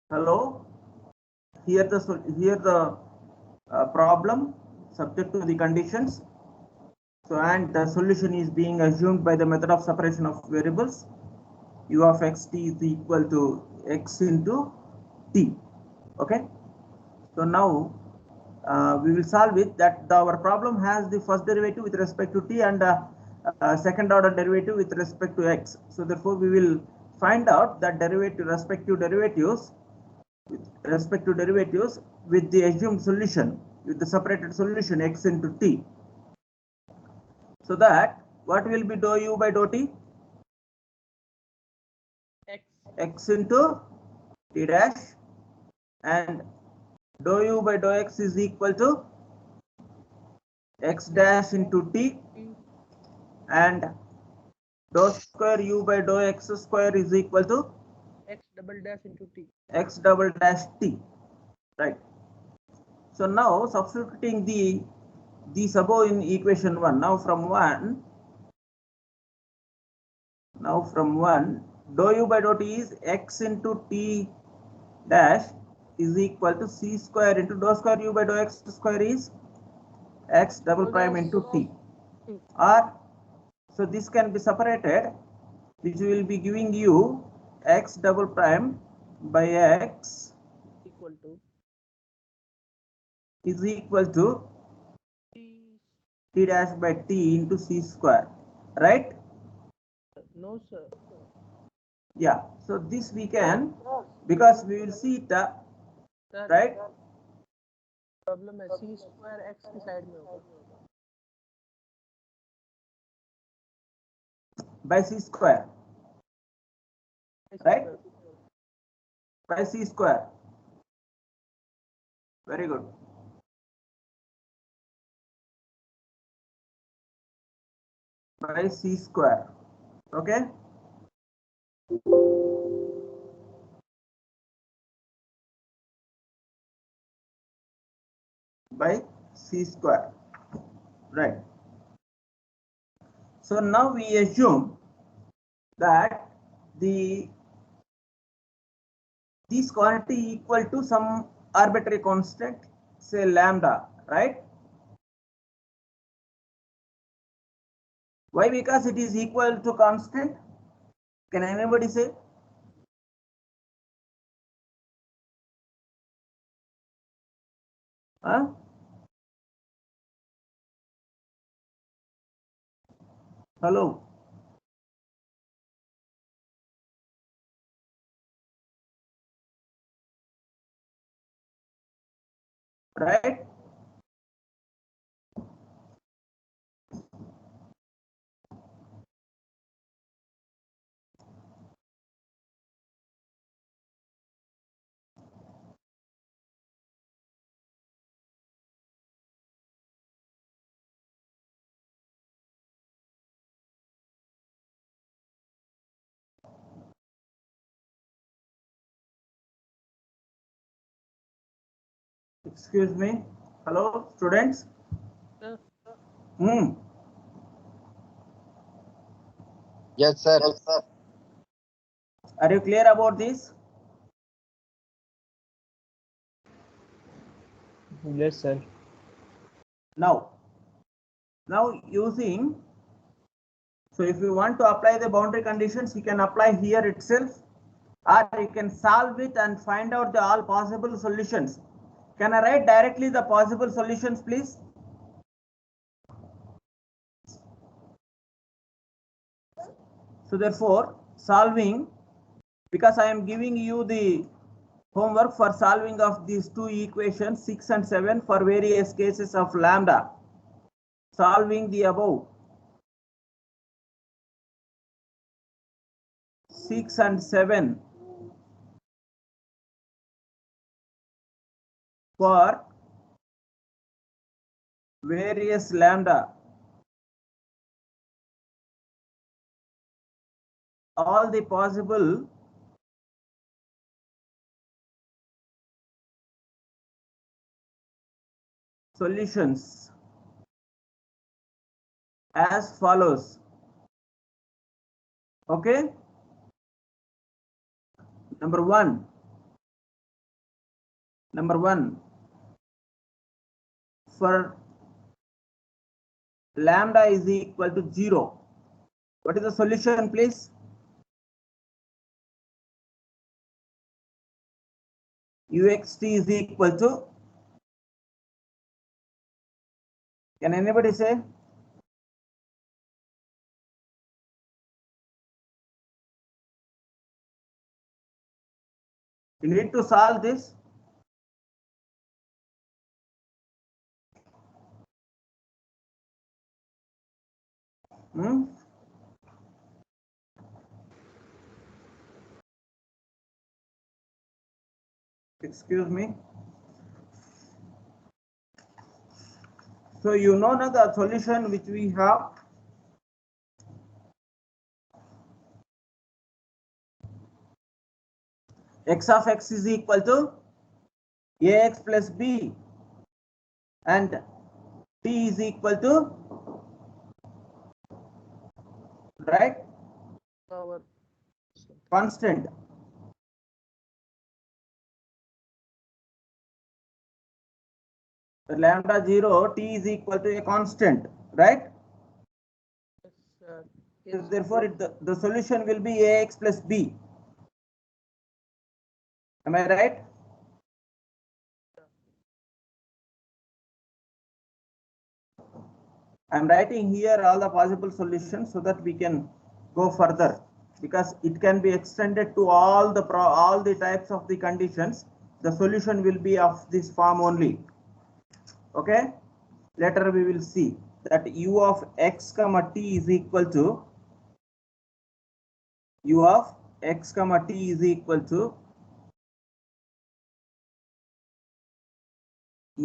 Hello. Here the problem subject to the conditions. So and the solution is being assumed by the method of separation of variables. U of x t is equal to x into t. Okay. So now we will solve it. Our problem has the first derivative with respect to t and second order derivative with respect to x. So therefore we will find out that respective derivatives with the assumed solution, with the separated solution x into t. So that what will be dou u by dou t? X into t dash, and dou u by dou x is equal to x dash into t, and dou square u by dou x square is equal to x double dash into t. X double dash t, right? So now substituting these above in equation 1. Now from 1 dou u by dou t is x into t dash is equal to c square into dou square u by dou x square is x double prime into t. Or so this can be separated, which will be giving you x double prime by x is equal to t dash by t into c square, right? No, sir. Yeah, so this we can, because we will see it, right? Problem है c square x की side में होगा by c square, right? By c square. Very good. By c square. Okay. By c square, right? So now we assume that this quantity equal to some arbitrary constant, say lambda, right? Why? Because it is equal to constant. Can anybody say? Huh? Hello. Right? Excuse me. Hello, students. Yes, sir. Are you clear about this? Yes, sir. Now using, so if you want to apply the boundary conditions, you can apply here itself, or you can solve it and find out the all possible solutions. Can I write directly the possible solutions, please? So therefore, solving, because I am giving you the homework for solving of these two equations 6 and 7 for various cases of lambda. Solving the above 6 and 7 for various lambda, all the possible solutions as follows. Okay. Number 1, Number 1, for lambda is equal to 0, what is the solution, please? Uxt is equal to, can anybody say? You need to solve this. Excuse me. So you know now the solution which we have. X of x is equal to ax plus b, and t is equal to, right, Power. constant. The lambda 0, t is equal to a constant, right? Yes, sir. So Yes. therefore, the solution will be ax plus b. Am I right? I'm writing here all the possible solutions so that we can go further, because it can be extended to all the types of the conditions. The solution will be of this form only. Okay, later we will see that u of x comma t is equal to u of x comma t is equal to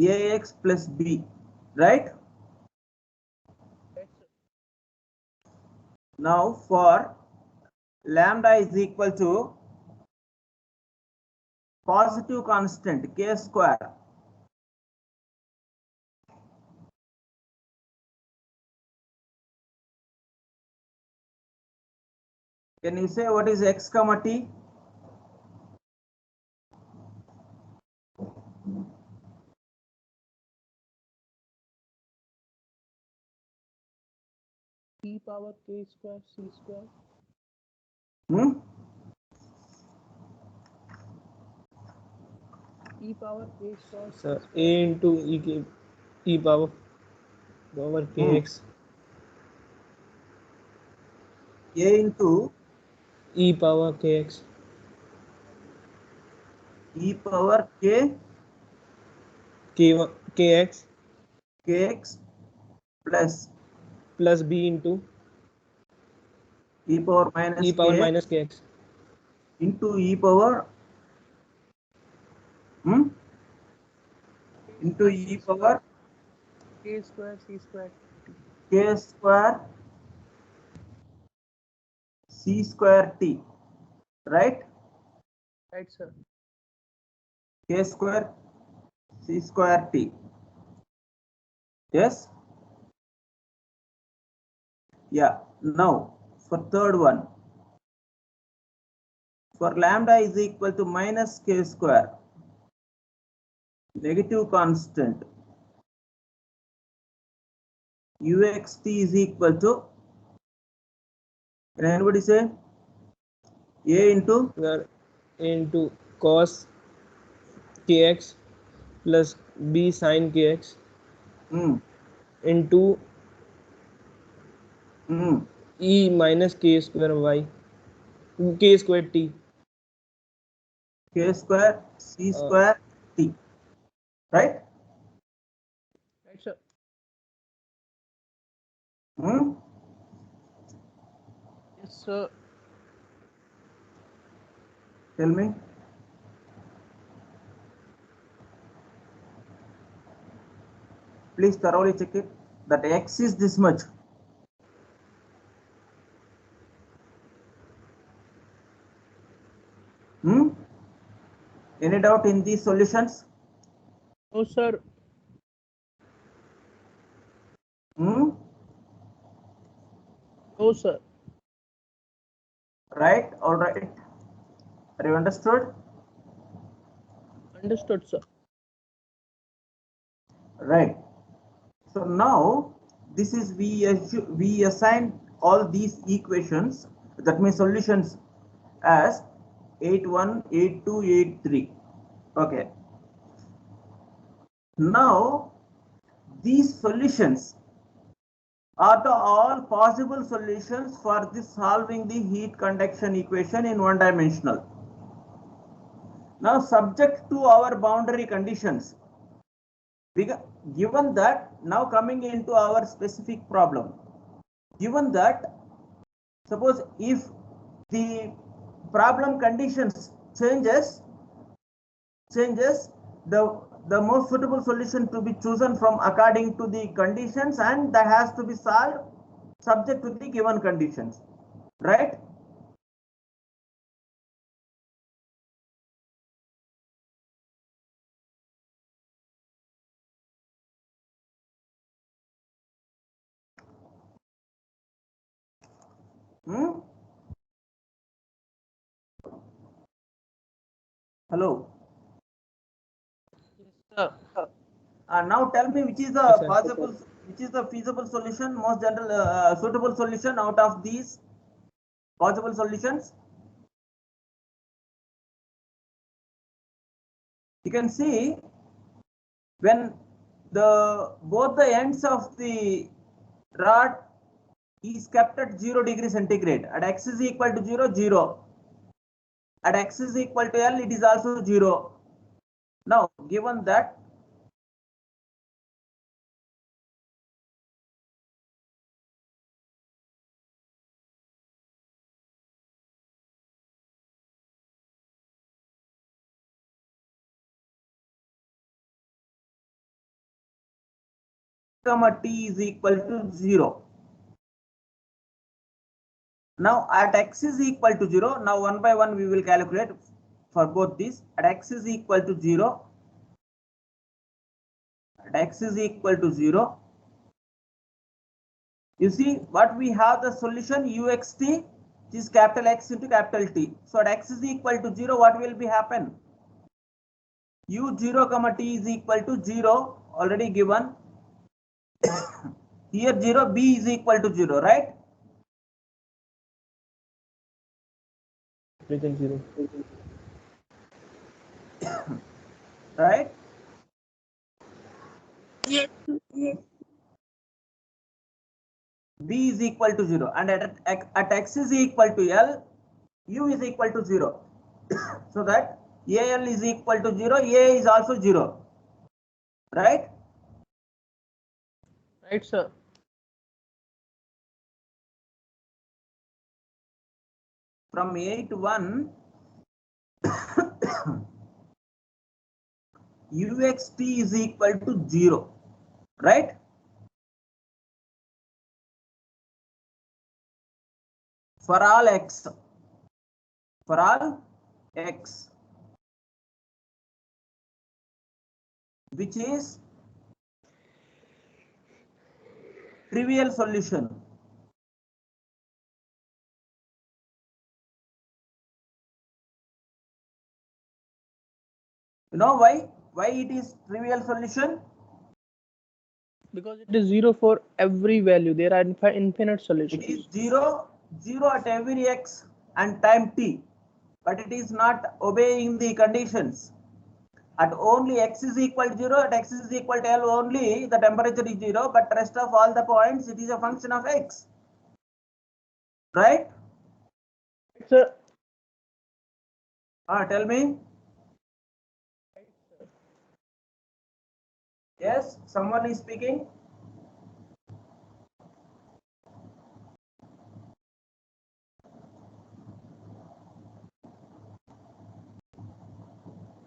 ax plus b, right? Right, sir. Now for lambda is equal to positive constant k square. Can you say what is x comma t? E power k square c square. E power k square. Sir, a into e power kx. A into E power kx. e power k Kx kx plus b into e power minus minus kx. into e power into e power K square c square. k square c square t, right? Right, sir. K square c square t. Yes. Yeah. Now for third one, for lambda is equal to minus k square, negative constant, uxt is equal to, can anybody say, a into Sir, a into cos kx plus b sin kx into e minus k square y, k square t. k square c square t, right? Right, sir. Yes, sir. Tell me. Please thoroughly check it. That x is this much. Any doubt in these solutions? No, sir. No, sir. Right? All right. Are you understood? Understood, sir. right? So now this is we assign all these equations, that means solutions, as 81, 82, 83. Okay. Now these solutions are the all possible solutions for this solving the heat conduction equation in one dimensional. Now subject to our boundary conditions, given that, now coming into our specific problem, given that, suppose if the problem conditions changes, the most suitable solution to be chosen from according to the conditions, and that has to be solved subject to the given conditions, right? Hello. Sir, Now tell me, which is the Yes, sir. possible, which is the feasible solution, most general suitable solution out of these possible solutions? You can see when both the ends of the rod is kept at 0 degree centigrade, at x is equal to 0, 0. At x is equal to L, it is also 0. Now, given that, comma t is equal to 0. Now at x is equal to 0, now one by one we will calculate for both these. At x is equal to 0, at x is equal to 0, you see what we have, the solution uxt, which is capital X into capital T. So at x is equal to 0, what will be happen? u0 comma t is equal to 0, already given. Here 0, b is equal to 0, right? Everything 0. Right? yes. B is equal to 0, and at x is equal to L, u is equal to 0. So that AL is equal to 0, A is also 0. Right? Right, sir. From 8-1, uxt is equal to 0. Right? For all x. For all x. Which is trivial solution. You know why? Why it is trivial solution? Because it is 0 for every value. There are infinite solutions. It is 0, 0 at every x and time t, but it is not obeying the conditions. At only x is equal to 0, at x is equal to L only the temperature is 0, but rest of all the points it is a function of x. Right? Sir, Tell me. Yes, someone is speaking.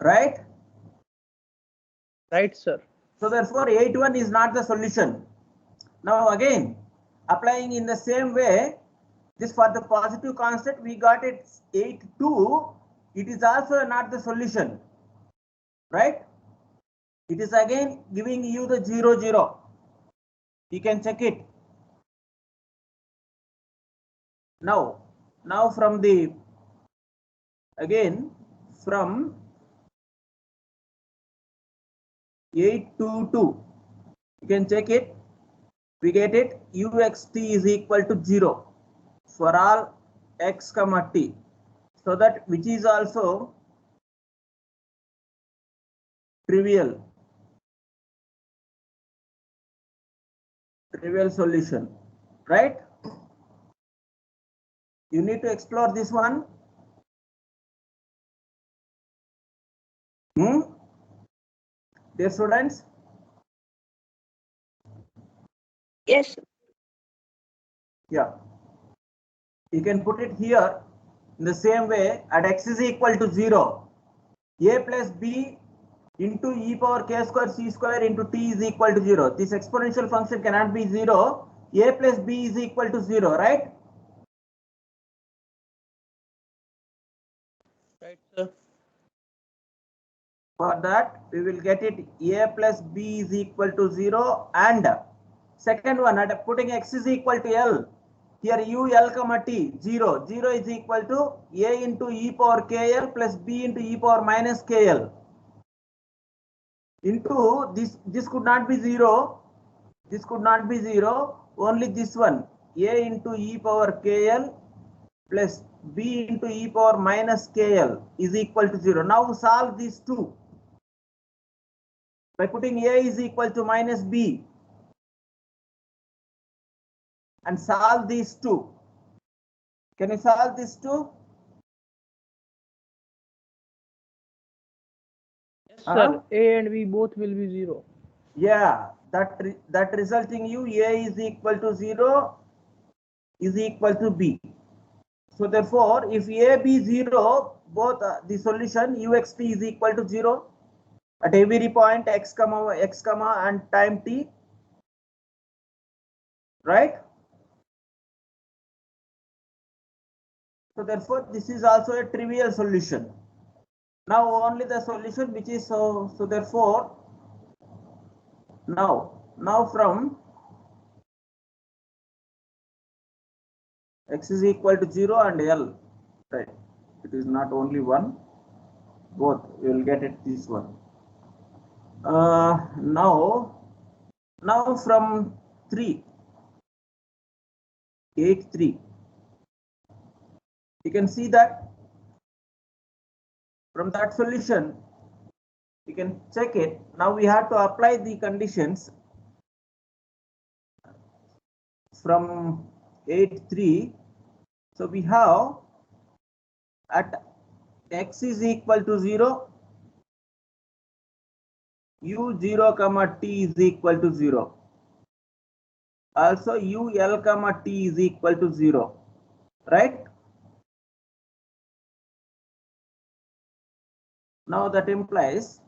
Right? right, sir. So therefore 8-1 is not the solution. Now again, applying in the same way, this for the positive constant we got it 8-2, it is also not the solution. Right? It is again giving you the 0, 0. You can check it. Now from the, again from 8 to 2, You can check it. We get it. Uxt is equal to 0 for all x comma t. So that which is also trivial solution, right? You need to explore this one. Dear students? Yes. Yeah. You can put it here in the same way. At x is equal to 0, a plus b into e power k square c square into t is equal to 0. This exponential function cannot be 0. A plus b is equal to 0, right? Right, sir. For that, we will get it a plus b is equal to 0, and second one, at putting x is equal to L, here u L comma t 0. 0 is equal to a into e power kl plus b into e power minus kl. Into this could not be 0. This could not be 0. Only this one, a into e power kl plus b into e power minus kl is equal to 0. Now solve these two by putting a is equal to minus b and solve these two. Can you solve these two? Yes, sir. A and B both will be 0. Yeah, that resulting you a is equal to 0 is equal to b. So therefore, if a b 0, both the solution uxt is equal to 0 at every point x comma and time t, right? So therefore, this is also a trivial solution. Now only the solution which is so therefore now from x is equal to 0 and L, right? It is not only one, both you will get it this one. Now from 8 3, you can see that from that solution you can check it. Now we have to apply the conditions from 8 3. So we have at x is equal to 0, u0 comma t is equal to 0. Also ul comma t is equal to 0, right? Now that implies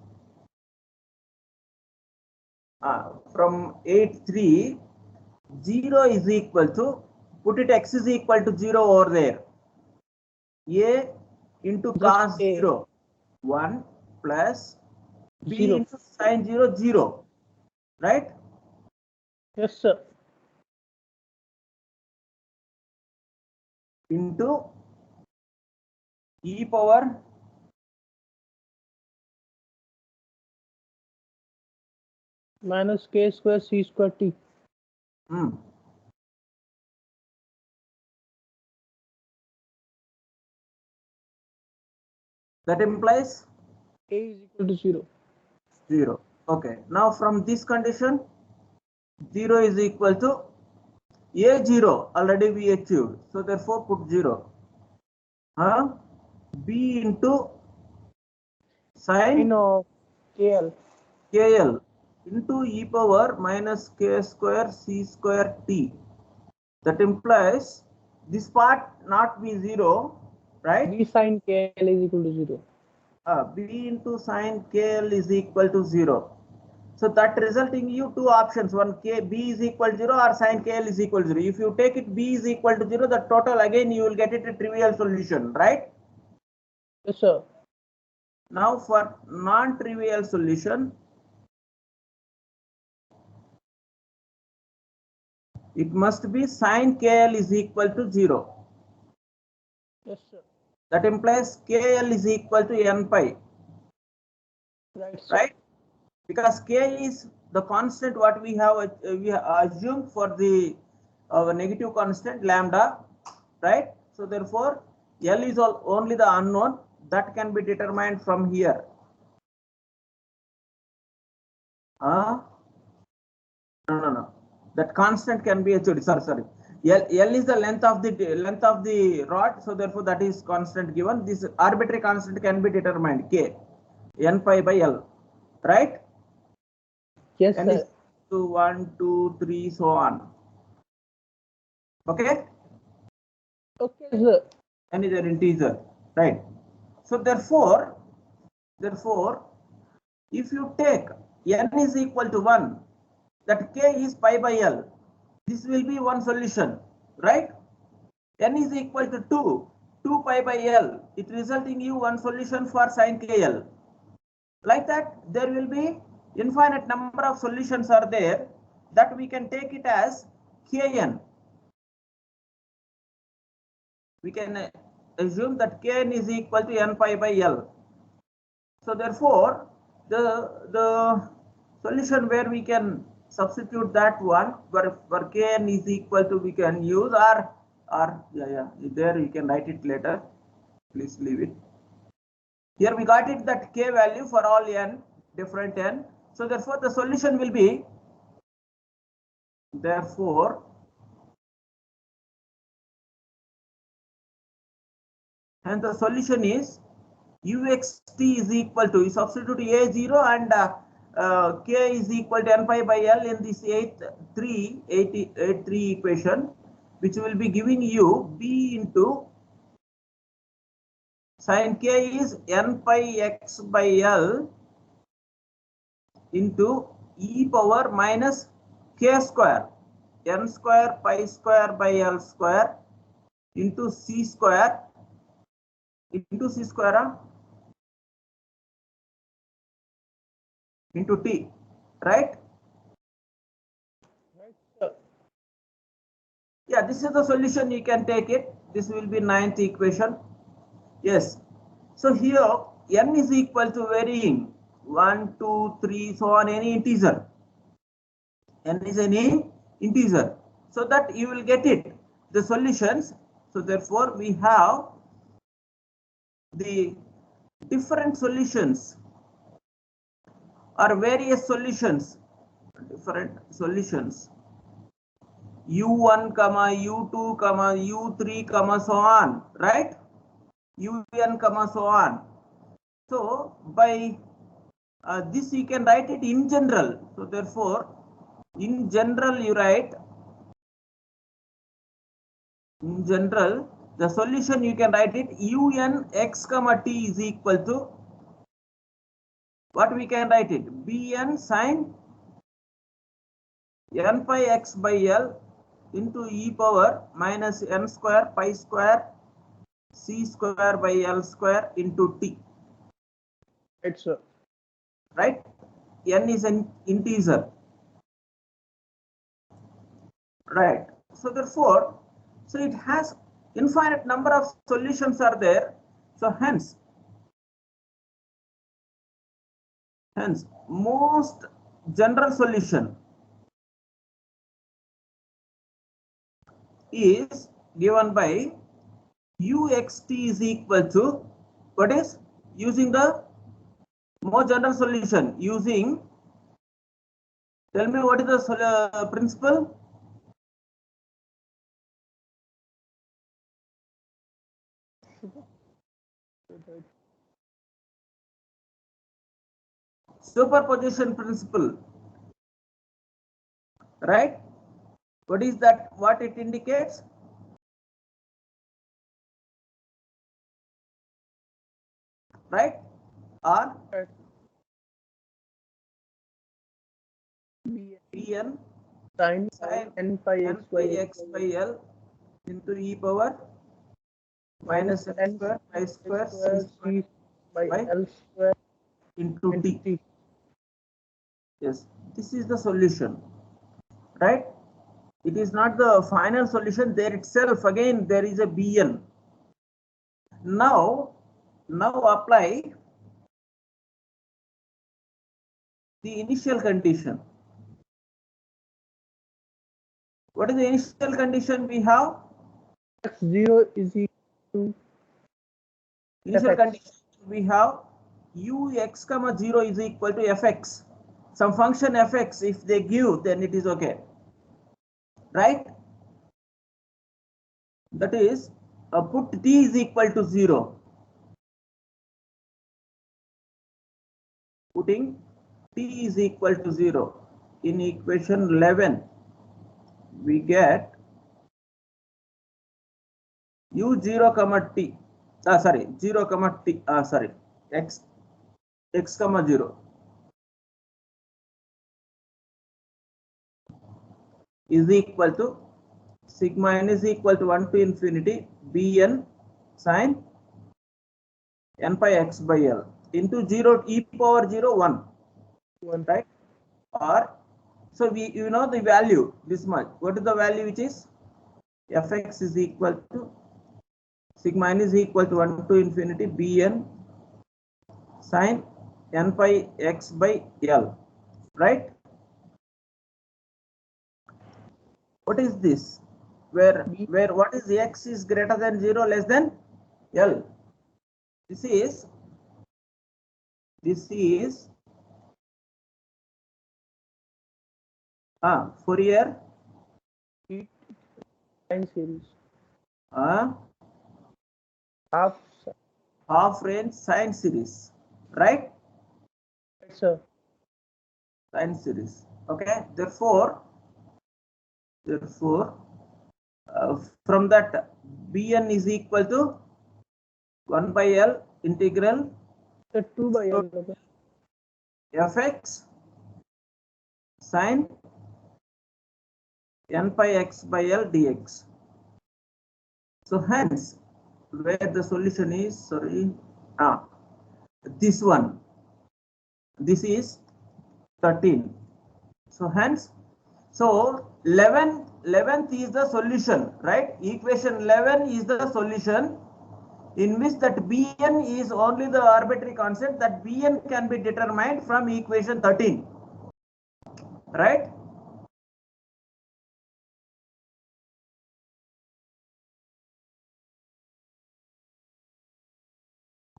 from 8 3, 0 is equal to, put it x is equal to 0 over there. A into cos 0 1 plus b 0. into sin 0 0, right? Yes, sir. Into e power Minus k square c square t. That implies A is equal to 0. 0. Okay. Now from this condition, 0 is equal to a0 already we achieved. So therefore put 0. B into sin of KL. KL into e power minus k square c square t. That implies this part not be 0, right? B sin KL is equal to 0. B into sin KL is equal to 0. So that resulting you two options, one b is equal to 0 or sin KL is equal to 0. If you take it b is equal to 0, the total again you will get it a trivial solution, right? Yes, sir. Now for non-trivial solution, it must be sin KL is equal to 0. Yes, sir. That implies KL is equal to n pi, Right, sir. right? because k is the constant what we have assumed for the negative constant lambda, right? So therefore L is only the unknown that can be determined from here. No. That constant can be actually sorry. L is the length of the rod, so therefore that is constant given. This arbitrary constant can be determined k, n pi by L, right? Yes, N sir. is to 1, 2, 3, so on. Okay. Okay, sir. N is an integer, right? So therefore, if you take n is equal to 1, that k is pi by L, this will be one solution, right? N is equal to 2 pi by L, it resulting you one solution for sin kl. Like that, there will be infinite number of solutions are there that we can take it as kn. We can assume that kn is equal to n pi by L. So therefore, the solution where we can substitute that one where kn is equal to, we can use or there you can write it later. Please leave it. Here we got it that k value for all n, different n. So therefore the solution will be, therefore and the solution is uxt is equal to, you substitute a0 and k is equal to n pi by L in this 83 equation, which will be giving you b into sin k is n pi x by L into e power minus k square, n square pi square by L square into c square into into t, right? Right, sir. Yeah, this is the solution, you can take it. This will be 9th equation. Yes. So here n is equal to varying 1, 2, 3, so on, any integer. N is any integer, so that you will get it, the solutions. So therefore we have the different solutions or various solutions, different solutions, u1 comma u2 comma u3 comma so on, right? un comma so on. So by this you can write it in general. So therefore in general you write, in general the solution you can write it un x comma t is equal to, what we can write it, bn sin n pi x by L into e power minus n square pi square c square by L square into t, Right, sir. right? N is an integer, right? So therefore, so it has infinite number of solutions are there. So hence most general solution is given by uxt is equal to, what is, using the more general solution, using, tell me what is the principle? Superposition principle, right? What is that, what it indicates? Right? Or Right. Bn Sin sin n pi n x pi by x by L into e power minus n square pi square c square square c by by L square into into t. t. Yes, this is the solution, right? It is not the final solution. There itself again there is a bn. Now apply the initial condition. What is the initial condition we have? x0 is equal to Initial fx. condition we have ux comma 0 is equal to fx. Some function fx, if they give, then it is okay. Right? That is, put t is equal to 0. Putting t is equal to 0 in equation 11, we get u0 comma t. 0 comma t. X comma 0 is equal to sigma n is equal to 1 to infinity bn sine n pi x by l into 0 e power 0 1, right? Or so you know the value this much. What is the value which is fx is equal to sigma n is equal to 1 to infinity bn sine n pi x by l, right? What is this? Where what is x is greater than 0 less than l? This is Fourier Sine series. half range sine series, right? Yes, sir. Sine series. Okay. Therefore, from that bn is equal to 1 by l integral So 2 by l. Okay. fx sine n pi x by l dx. So hence, where the solution is, this one, this is 13. So hence, so 11th is the solution, right? Equation 11 is the solution in which that bn is only the arbitrary constant. That bn can be determined from equation 13, right?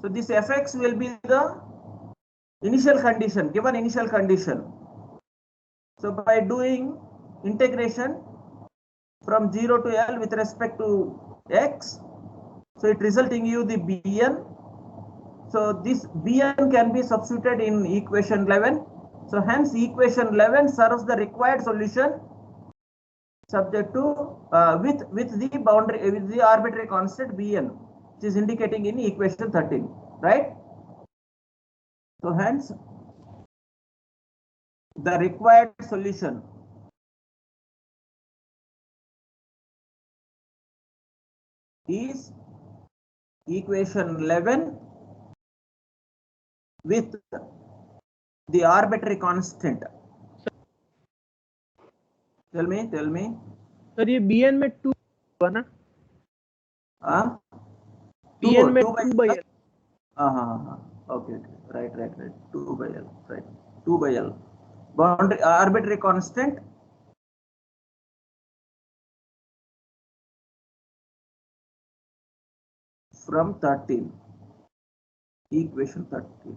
So this fx will be the initial condition, given initial condition. So by doing integration from 0 to L with respect to x, so it resulting you the bn. So this bn can be substituted in equation 11. So hence equation 11 serves the required solution subject to with the boundary, with the arbitrary constant bn, which is indicating in equation 13, right? So hence the required solution is equation 11 with the arbitrary constant. Tell me. Sir ये bn में 2 हुआ ना? bn में 2 by l. Okay. Right. 2 by l. Right. 2 by l. Boundary arbitrary constant from 13. Equation 13.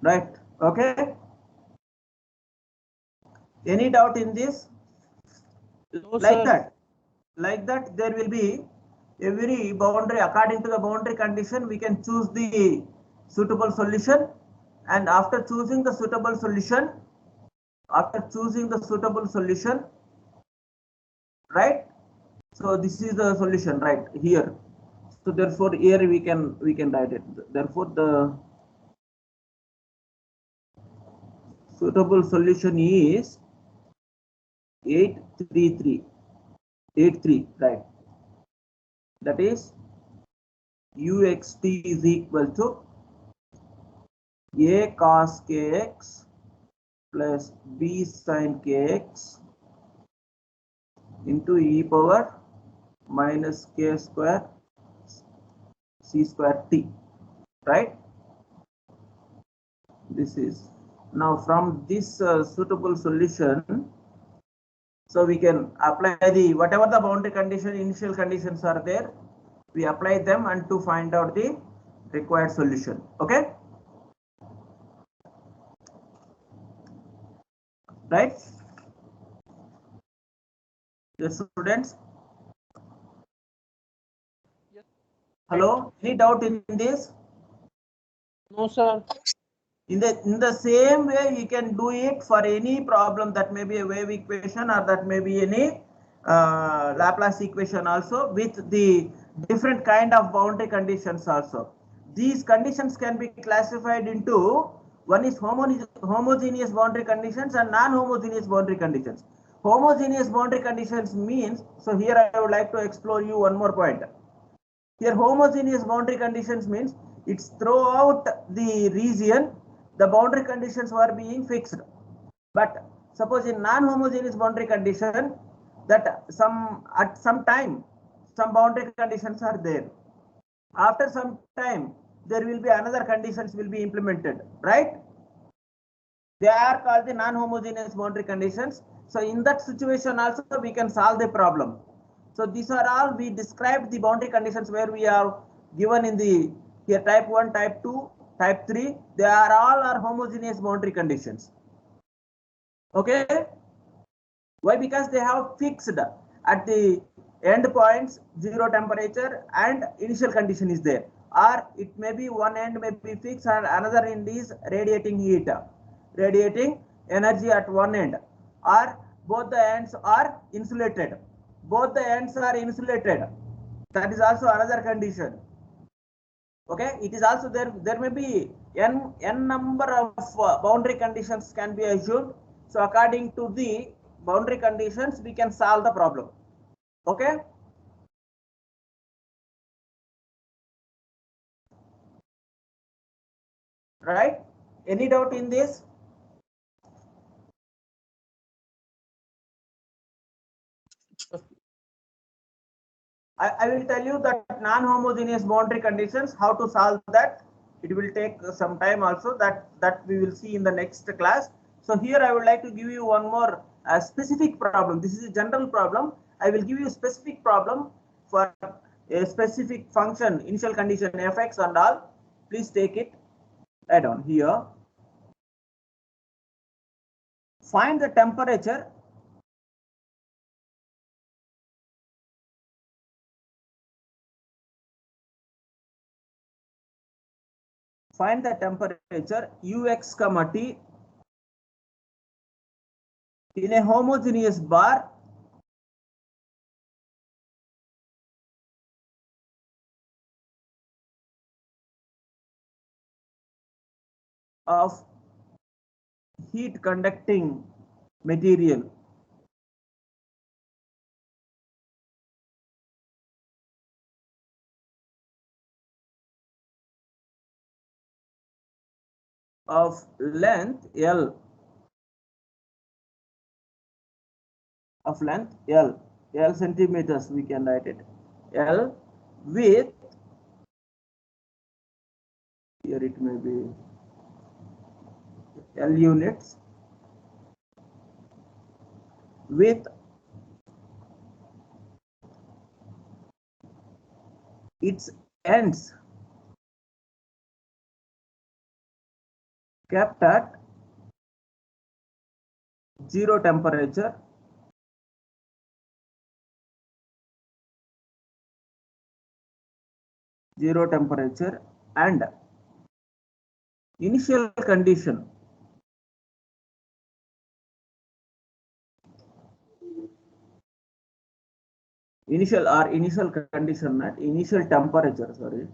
Right. Okay. Any doubt in this? No, Like sir. that, there will be every boundary. According to the boundary condition, we can choose the suitable solution, and after choosing the suitable solution, right? So this is the solution right here. So therefore here we can write it. Therefore the suitable solution is 83, right? That is uxt is equal to a cos kx plus b sin kx into e power minus k square c square t, right? This is Now from this suitable solution, so we can apply the whatever the boundary condition, initial conditions are there, we apply them and to find out the required solution. Okay, right? Yes, students. Yes. Hello, any doubt in this? No, sir. In the same way, you can do it for any problem that may be a wave equation or that may be any Laplace equation also with the different kind of boundary conditions also. These conditions can be classified into one is homogeneous boundary conditions and non-homogeneous boundary conditions. Homogeneous boundary conditions means, so here I would like to explore you one more point. Here homogeneous boundary conditions means it's throughout the region the boundary conditions were being fixed. But suppose in non-homogeneous boundary condition that at some time some boundary conditions are there. After some time there will be another conditions will be implemented, right? They are called the non-homogeneous boundary conditions. So in that situation also we can solve the problem. So these are all we described the boundary conditions where we are given in the here type 1, type 2, type 3. They are all homogeneous boundary conditions. Okay. Why? Because they have fixed at the end points zero temperature and initial condition is there, or it may be one end may be fixed and another end is radiating heat, radiating energy at one end, or both the ends are insulated. Both the ends are insulated. That is also another condition. Okay, it is also there. There may be n number of boundary conditions can be assumed. So according to the boundary conditions, we can solve the problem. Okay. Right? Any doubt in this? I will tell you that non-homogeneous boundary conditions, how to solve that. It will take some time also, that we will see in the next class. So here I would like to give you one more specific problem. This is a general problem. I will give you a specific problem for a specific function, initial condition fx and all. Please take it. Write down here. Find the temperature ux comma t in a homogeneous bar of heat conducting material. Of length L, L centimeters, we can write it, L with, here it may be L units, with its ends kept at zero temperature, and initial condition initial condition, not initial temperature, sorry.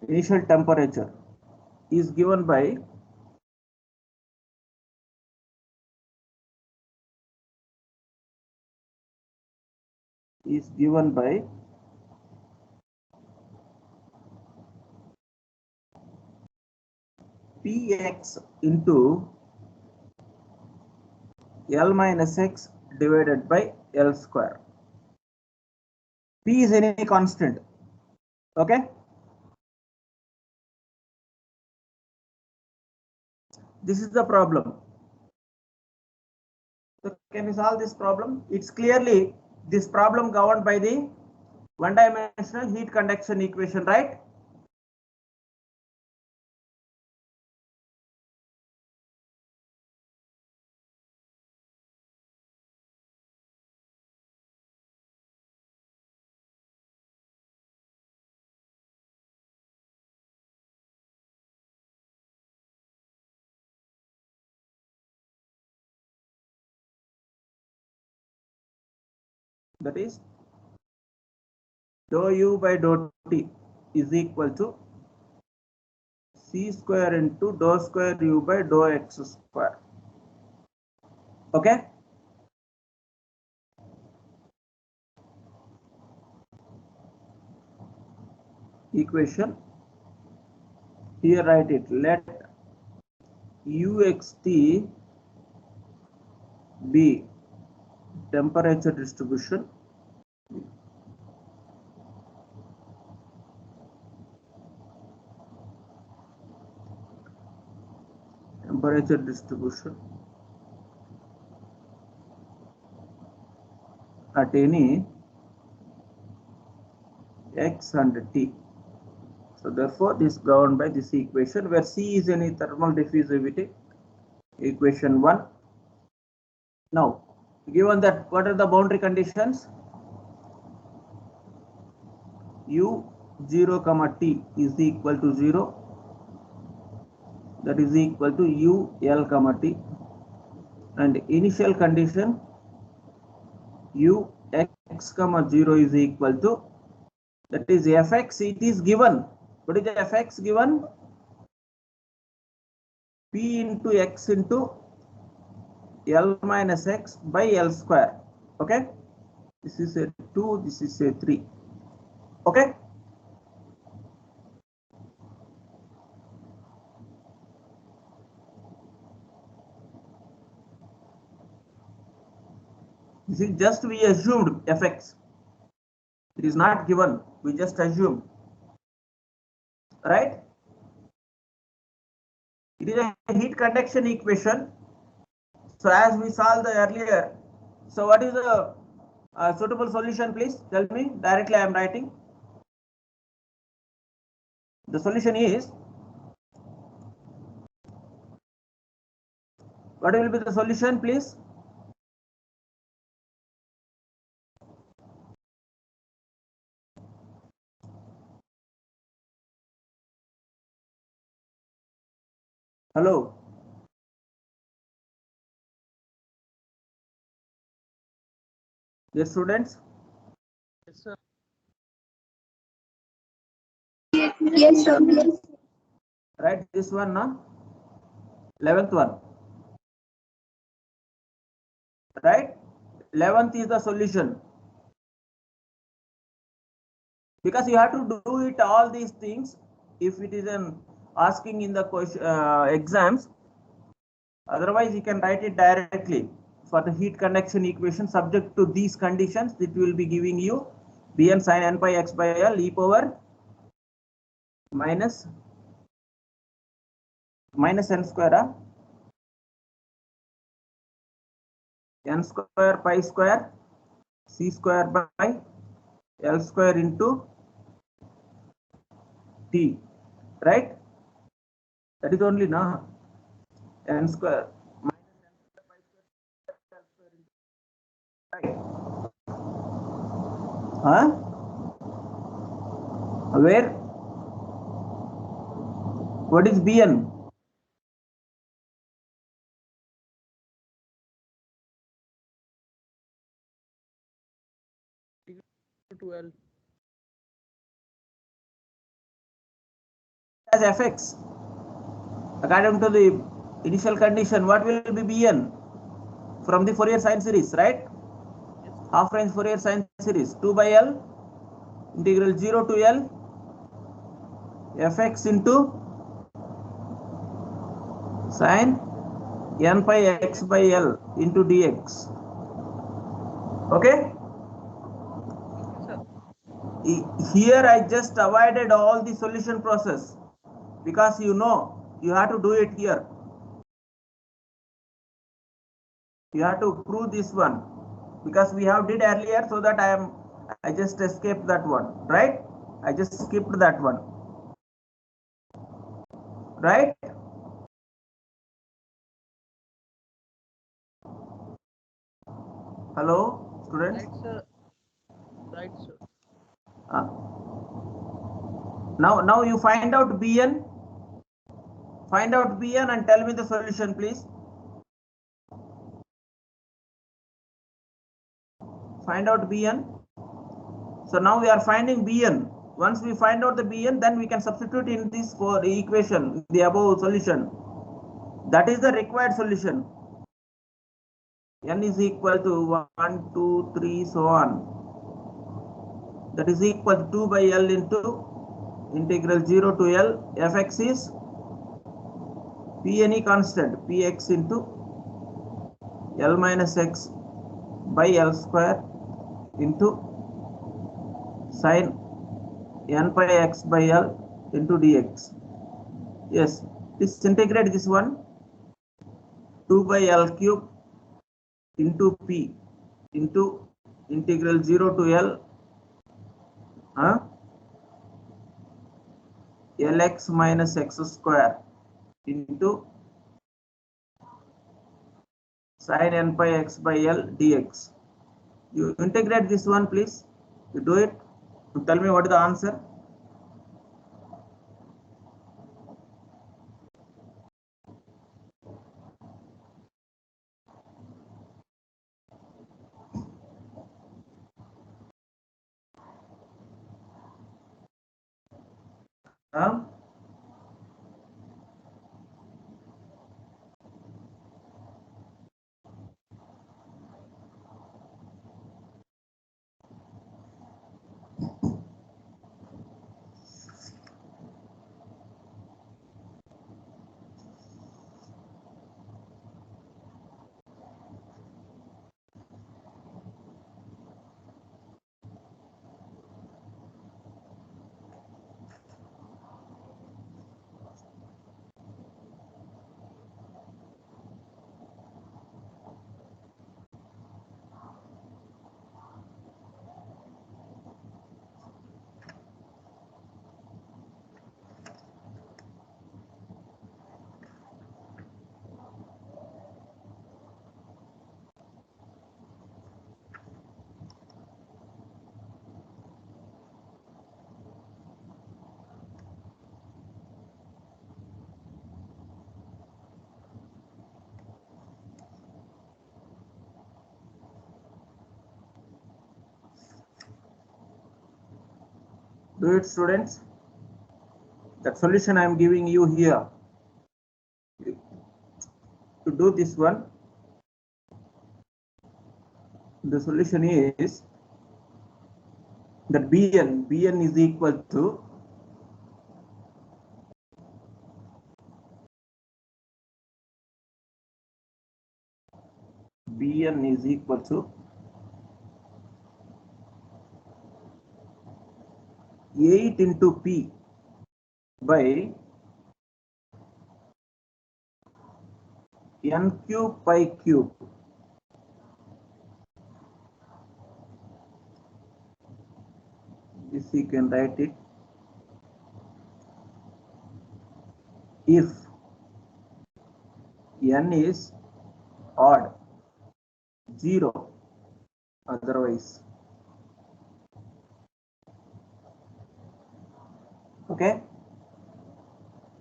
Initial temperature is given by Px into L minus x divided by L square. P is any constant. Okay. This is the problem. So can we solve this problem? It's clearly this problem governed by the one-dimensional heat conduction equation, right? That is dou u by dou t is equal to c square into dou square u by dou x square. Okay. Equation. Here write it. Let uxt be temperature distribution at any x and t. So therefore this governed by this equation where C is any thermal diffusivity. Equation 1. Now given that, what are the boundary conditions? U 0 comma t is equal to 0, that is equal to U L comma t, and initial condition U x comma 0 is equal to, that is fx. It is given. What is the fx given? P into x into L minus x by L square. Okay. This is a 2, this is a 3. Okay. This is just we assumed fx. It is not given. We just assumed. Right? It is a heat conduction equation. So as we solved the earlier, so what is the suitable solution? Please tell me directly. I am writing. The solution is, what will be the solution, please? Hello. Yes, students. Yes, sir. Yes, sir. Right, this one, no? 11th one. Right? 11th is the solution. Because you have to do it all these things if it is an asking in the question, exams. Otherwise, you can write it directly. For the heat conduction equation subject to these conditions, it will be giving you Bn sin n pi x by L e power minus n square, n square pi square c square by L square into t, right? That is only now n square minus n square pi square L square into, right? Huh? Where? What is Bn? To L. As fx. According to the initial condition, what will be Bn? From the Fourier sine series, right? Half range Fourier sine series, 2 by L integral 0 to L fx into sine n pi x by L into dx. Okay. Here I just avoided all the solution process because you have to do it here. You have to prove this one because we have did earlier, so that I just escaped that one, right? I just skipped that one, right? Hello, students. Right, sir. Right, sir. Now you find out Bn. Find out Bn and tell me the solution, please. Find out Bn. So now we are finding Bn. Once we find out the Bn, then we can substitute in this for equation, the above solution. That is the required solution. N is equal to 1, 2, 3, so on. That is equal to 2 by L into integral 0 to L. Fx is P any constant, Px into L minus x by L square into sine n pi x by L into dx. Yes, please integrate this one. 2 by L cube into P into integral 0 to L Lx minus x square into sine n pi x by L dx. You integrate this one, please. You do it. You tell me what is the answer. Do it, students. That solution I am giving you here. To do this one, the solution is that Bn is equal to Bn is equal to 8 into P by n cube pi cube. This you can write it. If n is odd, 0, otherwise. Okay.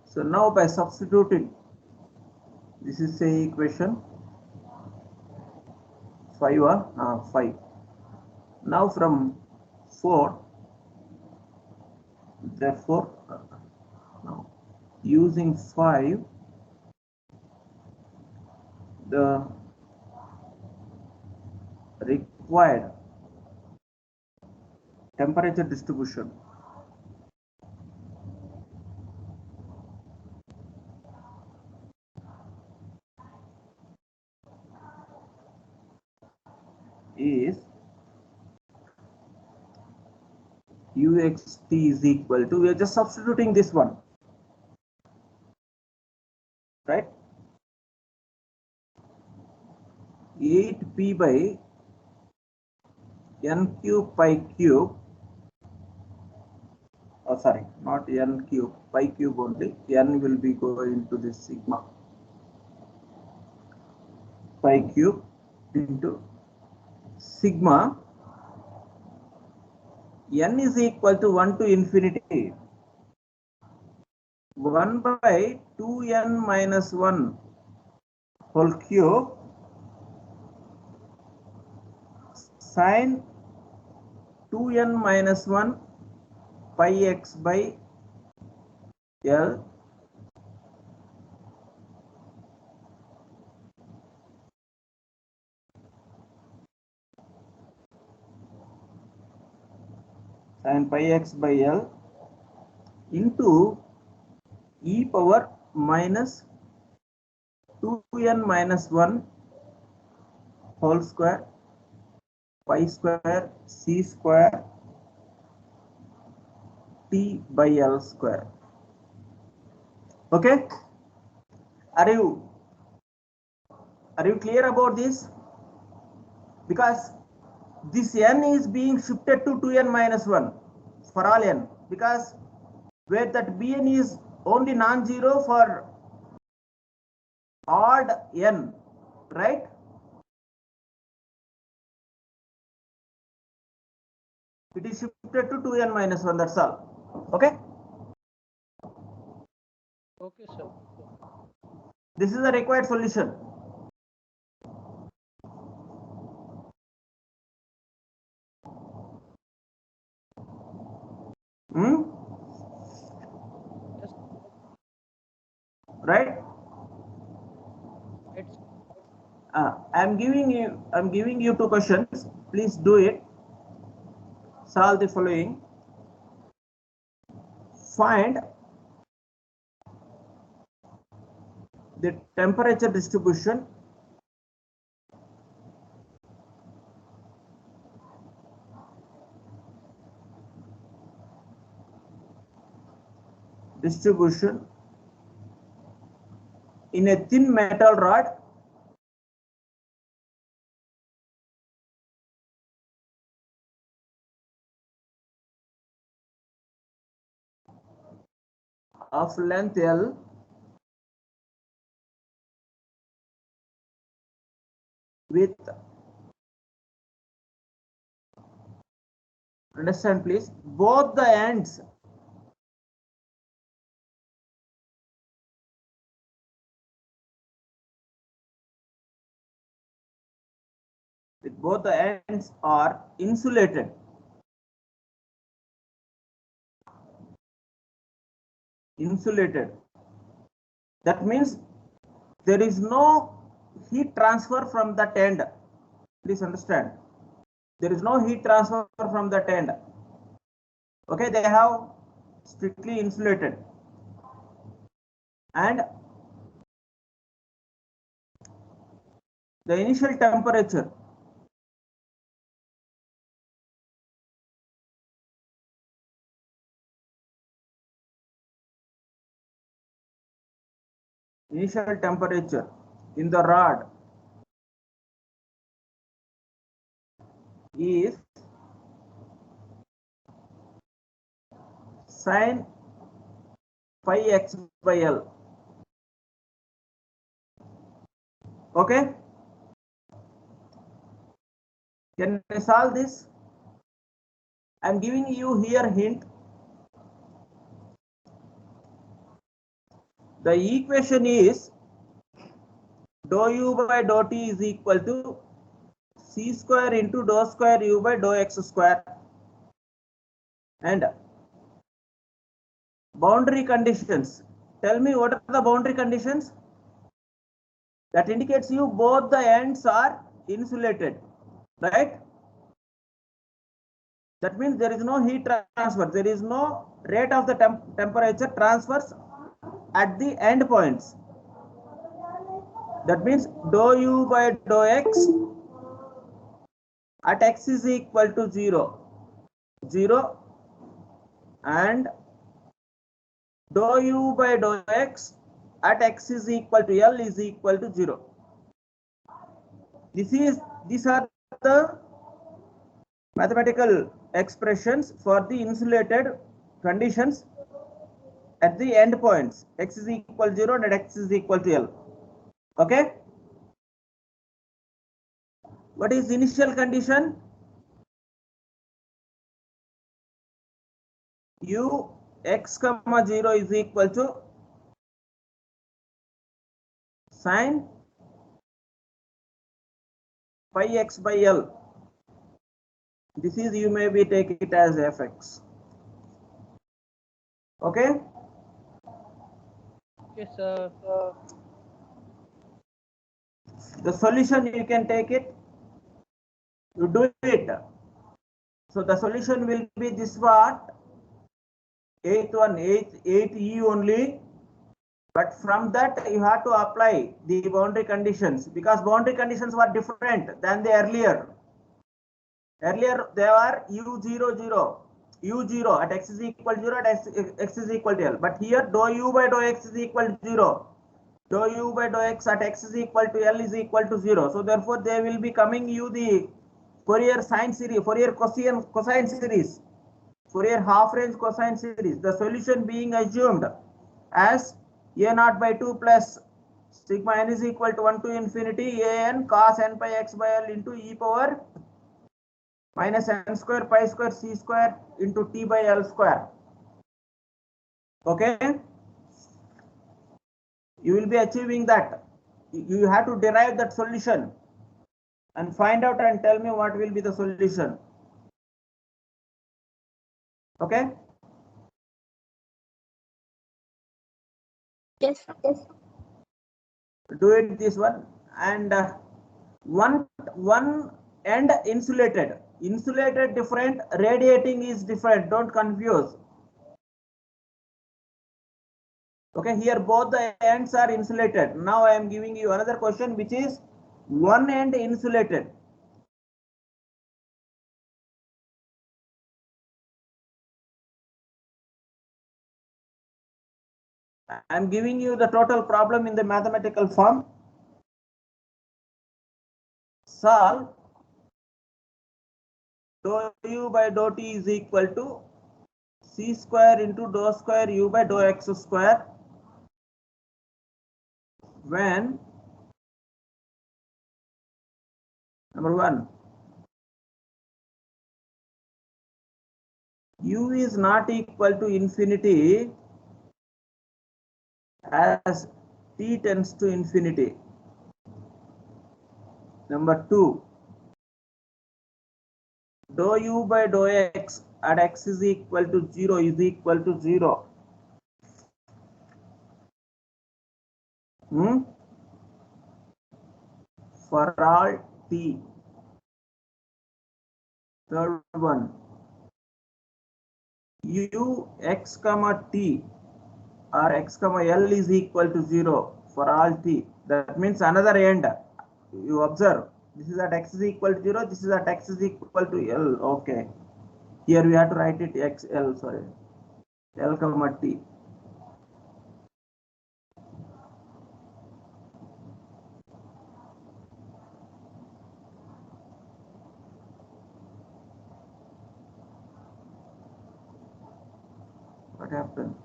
So now by substituting, this is say equation 5. Now from 4, therefore now using 5, the required temperature distribution is uxt is equal to, we are just substituting this one, right? 8p by n cube pi cube, oh sorry, not n cube, pi cube only, n will be going to this sigma, pi cube into sigma, n is equal to 1 to infinity, 1 by 2n minus 1 whole cube sine 2n minus 1 pi x by L sine pi x by L into e power minus 2n minus 1 whole square pi square c square t by L square. Okay, are you clear about this? Because this n is being shifted to 2n minus 1 for all n, because where that bn is only non-zero for odd n, right? It is shifted to 2n minus 1, that's all. Okay? Okay, sir. This is the required solution. Yes, Right? it's I'm giving you two questions. Please do it. Solve the following. Find the temperature distribution in a thin metal rod of length L with, understand please, both the ends are insulated. That means there is no heat transfer from that end. Please understand, there is no heat transfer from that end. Okay, they have strictly insulated, and the initial temperature in the rod is sine pi x by L. Okay, can I solve this? I'm giving you here hint. The equation is dou u by dou t is equal to c square into dou square u by dou x square, and boundary conditions. Tell me what are the boundary conditions? That indicates you both the ends are insulated, right? That means there is no heat transfer, there is no rate of the temperature transfers at the end points. That means dou u by dou x at x is equal to 0, and dou u by dou x at x is equal to L is equal to 0. These are the mathematical expressions for the insulated conditions at the end points x is equal to 0 and x is equal to L. Okay. What is the initial condition? U x comma 0 is equal to sine pi x by L. This is, you may be take it as fx. Okay. Yes, sir. The solution, you can take it, you do it. So the solution will be this what? 8E only. But from that you have to apply the boundary conditions, because boundary conditions were different than the earlier. Earlier they were U0 at x is equal to 0 at x is equal to L. But here dou u by dou x is equal to 0. Dou u by dou x at x is equal to L is equal to 0. So therefore they will be coming you the Fourier sine series, Fourier cosine series, Fourier half range cosine series. The solution being assumed as a0 by 2 plus sigma n is equal to 1 to infinity an cos n pi x by L into e power minus n square pi square c square into t by L square. Okay. You will be achieving that. You have to derive that solution and find out and tell me what will be the solution. Okay. Yes. Do it this one, and one end insulated different, radiating is different, don't confuse. Okay, here both the ends are insulated. Now I am giving you another question which is one end insulated. I am giving you the total problem in the mathematical form. Solve dou u by dou t is equal to c square into dou square u by dou x square when number 1, u is not equal to infinity as t tends to infinity. Number 2, dou u by dou x at x is equal to 0 is equal to 0. For all t. Third one, u x comma t or x comma L is equal to 0 for all t. That means another end. You observe, this is at x is equal to 0, this is at x is equal to L. Okay, here we have to write it xl, sorry, L comma t. What happened?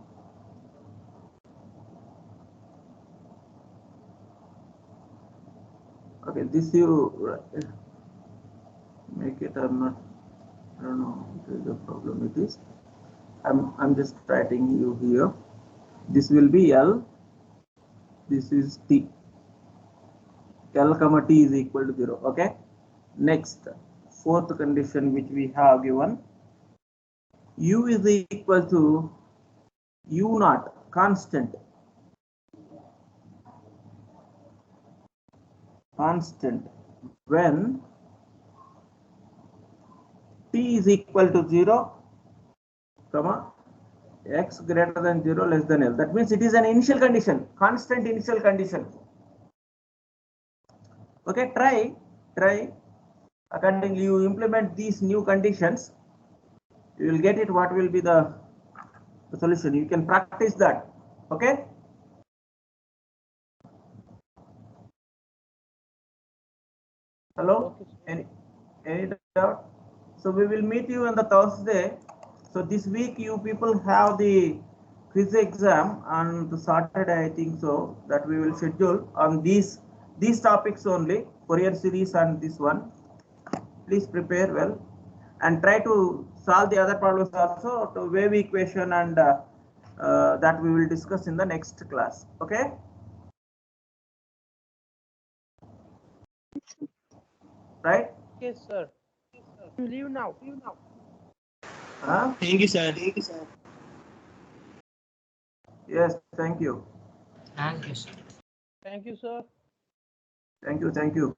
Okay, this you make it or not, I don't know what is the problem it is. I'm just writing you here. This will be L, this is T. L comma T is equal to 0. Okay. Next, fourth condition which we have given, U is equal to U naught constant when t is equal to 0, comma x greater than 0 less than L. That means it is an initial condition, constant initial condition. Okay, try accordingly, you implement these new conditions, you will get it what will be the the solution. You can practice that. Okay. Hello. Any doubt? So we will meet you on the Thursday. So this week you people have the quiz exam on the Saturday, I think so, that we will schedule on these topics only, Fourier series and this one. Please prepare well and try to solve the other problems also, to wave equation, and that we will discuss in the next class. Okay. Right. Okay, sir. Leave now. Huh? Thank you, sir. Yes. Thank you. Thank you, sir. Thank you.